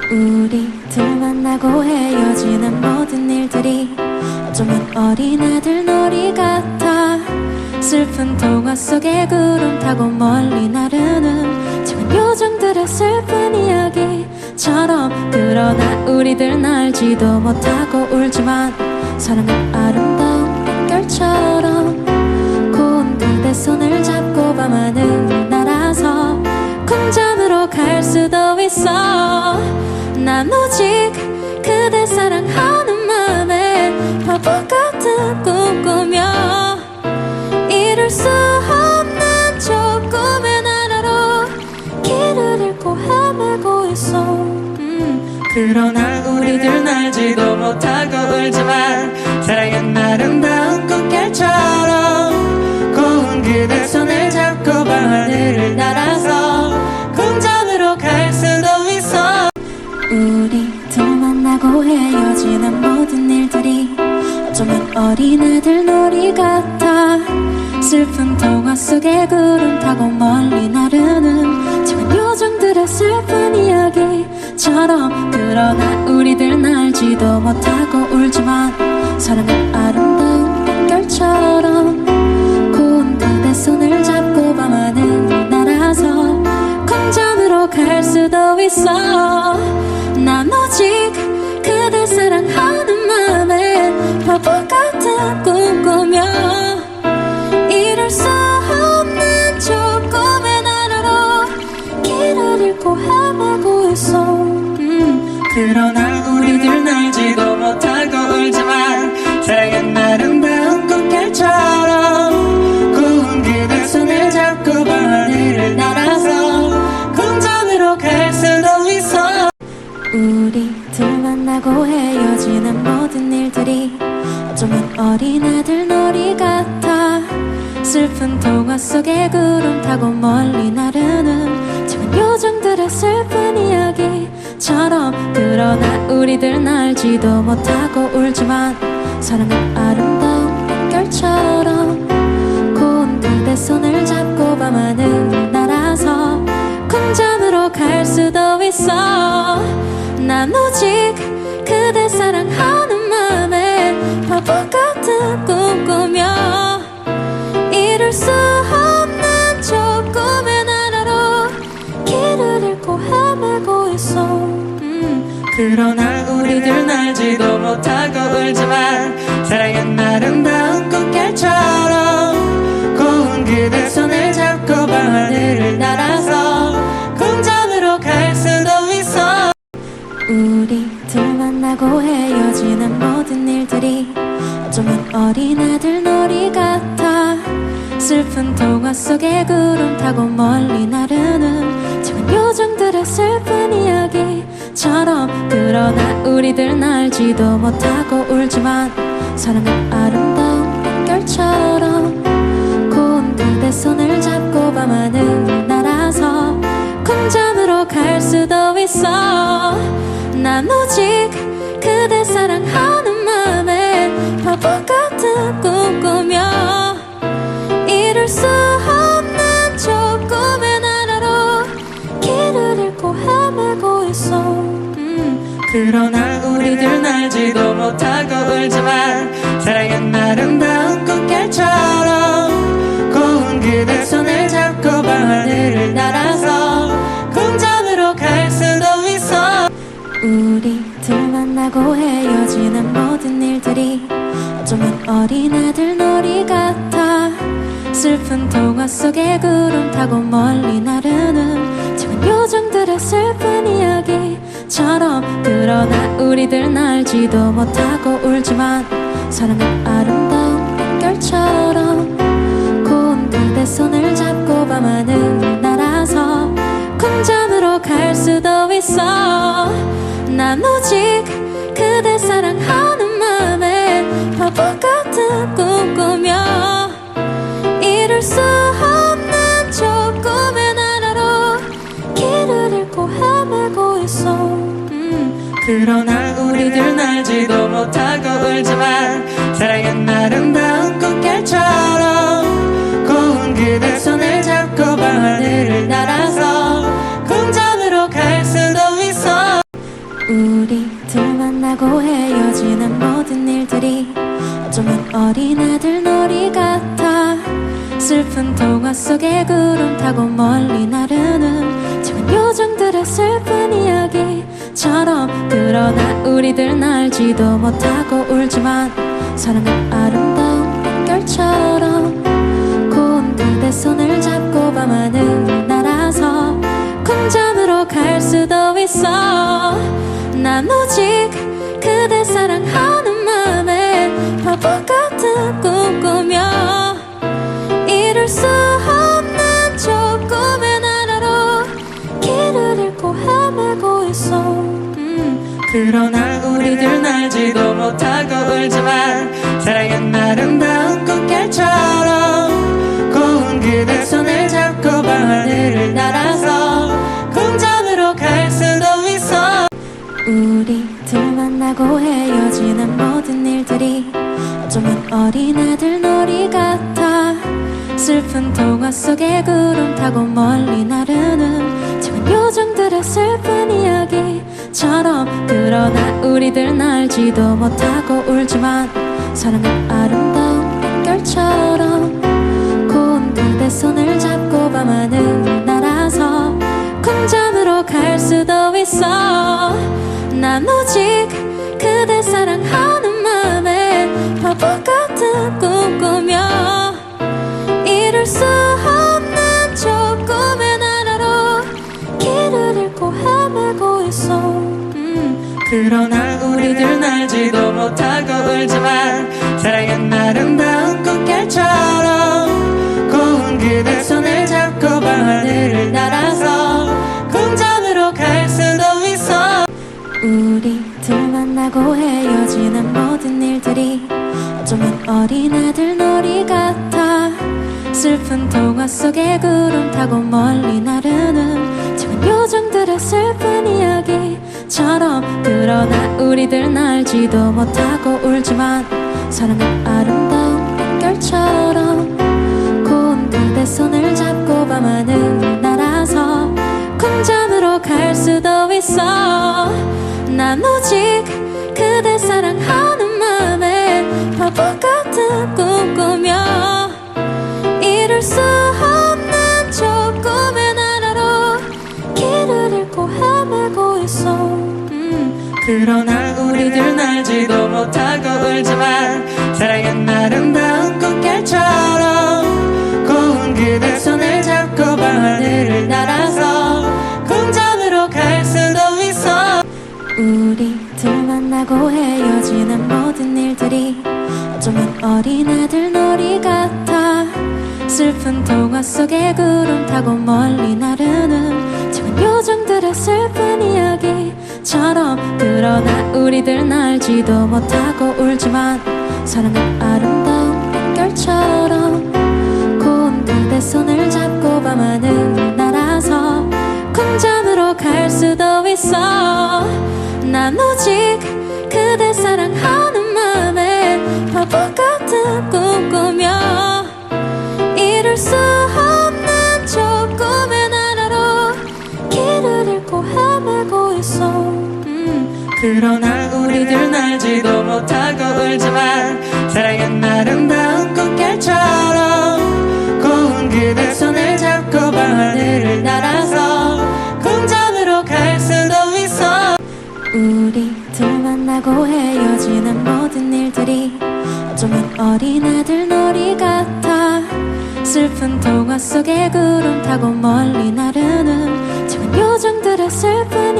우리들 만나고 헤어지는 모든 일들이 어쩌면 어린아들 놀이 같아. 슬픈 동화 속에 구름 타고 멀리 나르는 작은 요정들의 슬픈 이야기처럼. 그러나 우리들 알지도 못하고 울지만 사랑은 아름다운 물결처럼. 고운 그대 손을 잡고 밤하늘을 날아서 궁전으로 갈 수도 있어. 난 오직 그대 사랑하는 맘에 바보 같은 꿈 꾸며 이룰 수 없는 저 꿈의 나라로 길을 잃고 헤매고 있어. 그러나 우리들 알지도 못하고 울지만 사랑은 아름다운 꽃길처럼. 고운 그대 손을 잡고 밤하늘을 날아서 궁전으로 갈 수도 있어. 우리들 만나고 헤어지는 모든 일들이 어쩌면 어린아들 놀이 같아. 슬픈 동화 속에 구름 타고 멀리 나르는 작은 요정들의 슬픈 이야기처럼. 그러나 우리들 알지도 못하고 울지만 사랑은 아름다운 물결처럼. 고운 그대 손을 잡고 밤하늘을 날아서 궁전으로 갈 수도 있어. 난 오직 그대 사랑하는 맘에 바보 같은 꿈 꾸며 이룰 수 없는 저 꿈의 나라로 길을 잃고 헤매고 있어. 그러나 우리들 알지도 못하고 울지만 사랑은 아름다운 꽃길처럼. 고운 그대 손을 잡고 밤하늘을 날아서 궁전으로 갈 수도 있어. 우리들 만나고 헤어지는 모든 일들이 어쩌면 어린아들 놀이 같아. 슬픈 동화 속에 구름 타고 멀리 나르는 작은 요정들의 슬픈 이야기처럼. 그러나 우리들 알지도 못하고 울지만 사랑은 아름다운 물결처럼. 고운 그대 손을 잡고 밤하늘을 날아서 궁전으로 갈 수도 있어. 난 오직 그대 사랑하는 맘에 바보 같은 꿈 꾸며 이룰 수 없는 저 꿈의 나라로 길을 잃고 헤매고 있어. 그러나 우리들 알지도 못하고 울지만 사랑은 아름다운 꽃길처럼. 고운 그대 손을 잡고 밤하늘을 날아서 궁전으로 갈 수도 있어. 우리들 만나고 헤어지는 모든 일들이 어쩌면 어린아들 놀이 같아. 슬픈 동화 속에 구름 타고 멀리 나르는 작은 요정들의 슬픈 이야기처럼. 그러나 우리들 알지도 못하고 울지만 사랑은 아름다운 물결처럼. 고운 그대 손을 잡고 밤하늘을 날아서 궁전으로 갈 수도 있어. 난 오직 그대 사랑하는 맘에 바보 같은 꿈 꾸며 이룰 수 없는 저 꿈의 나라로 길을 잃고 헤매고 있어. 그러나 우리들 알지도 못하고 울지만 사랑은 아름다운 꽃길처럼. 고운 그대 손을 잡고 밤하늘을 날아서 궁전으로 갈 수도 있어. 우리들 만나고 헤어지는 모든 일들이 어쩌면 어린아들 놀이 같아. 슬픈 동화 속에 구름 타고 멀리 나르는 작은 요정들의 슬픈 이야기처럼. 그러나 우리들 알지도 못하고 울지만 사랑은 아름다운 물결처럼. 고운 그대 손을 잡고 밤하늘을 날아서 궁전으로 갈 수도 있어. 난 오직 그대 사랑하는 맘에 바보 같은 꿈 꾸며 이룰 수 없는 저 꿈의 나라로 길을 잃고 헤매고 있어. 그러나 우리들 알지도 못하고 울지만 사랑은 아름다운 꽃길처럼. 고운 그대 손을 잡고 밤하늘을 날아서 궁전으로 갈 수도 있어. 만나고 헤어지는 모든 일들이 어쩌면 어린아들 놀이 같아. 슬픈 동화 속에 구름 타고 멀리 나르는 작은 요정들의 슬픈 이야기처럼. 그러나 우리들은 알지도 못하고 울지만 사랑은 아름다운 물결처럼. 고운 그대 손을 잡고 밤하늘 날아서 궁전으로 갈 수도 있어. 난 오직 그대 사랑하는 맘에 바보 같은 꿈 꾸며 이룰 수 없는 조금의 나라로 길을 잃고 헤매고 있어. 그러나 우리들은 알지도 못하고 울지만 사랑은 아름다운 꽃결처럼. 고운 그대 손을 잡고 밤하늘을 날아서 궁전으로 갈 수도 있어. 우리들 만나고 헤어지는 모든 일들이 어쩌면 어린아들 놀이 같아. 슬픈 동화 속에 구름 타고 멀리 나르는 작은 요정들의 슬픈 이야기처럼. 그러나 우리들은 알지도 못하고 울지만 사랑은 아름다운 물결처럼. 고운 그대 손을 잡고 밤하늘 날아서 궁전으로 갈 수도 있어. 난 오직 그대 사랑하는 맘에 바보 같은 꿈 꾸며 이룰 수 없는 조금의 나라로 길을 잃고 헤매고 있어. 그러나 우리들은 알지도 못하고 울지만 사랑은 아름다운 꽃결처럼. 고운 그대 손을 잡고 밤하늘을 날아서 궁전으로 갈 수도 있어. 우리들 만나고 헤어지는 모든 일들이 어쩌면 어린아들 놀이 같아. 슬픈 동화 속에 구름 타고 멀리 나르는 작은 요정들의 슬픈 이야기처럼. 그러나 우리들은 알지도 못하고 울지만 사랑은 아름다운 물결처럼. 고운 그대 손을 잡고 밤하늘 날아서 궁전으로 갈 수도 있어. 난 오직 그대 사랑하는 맘에 바보 같은 꿈 꾸며 이룰 수 없는 조금의 나라로 길을 잃고 헤매고 있어. 그러나 우리들은 알지도 못하고 울지만 사랑은 아름다운 꽃결처럼. 고운 그대 손을 잡고 밤하늘을 날아서 궁전으로 갈 수도 있어. 우리들 만나고 헤어지는 모든 일들이 어쩌면 어린아들 놀이 같아. 슬픈 동화 속에 구름 타고 멀리 나르는 작은 요정들의 슬픈 이야기처럼. 그러나 우리들은 알지도 못하고 울지만 사랑은 아름다운 물결처럼. 고운 그대 손을 잡고 밤하늘 날아서 궁전으로 갈 수도 있어. 난 오직 그대 사랑하는 맘에 바보 같은 꿈 꾸며 이룰 수 없는 조금의 나라로 길을 잃고 헤매고 있어. 그러나 우리들은 알지도 못하고 울지만 사랑은 아름다운 꽃결처럼. 고운 그대 손을 잡고 밤하늘을 날아서 궁전으로 갈 수도 있어. 우리들 만나고 헤어지는 모든 일들이 어쩌면 어린아들 놀이 같아. 슬픈 동화 속에 구름 타고 멀리 나르는 작은 요정들의 슬픈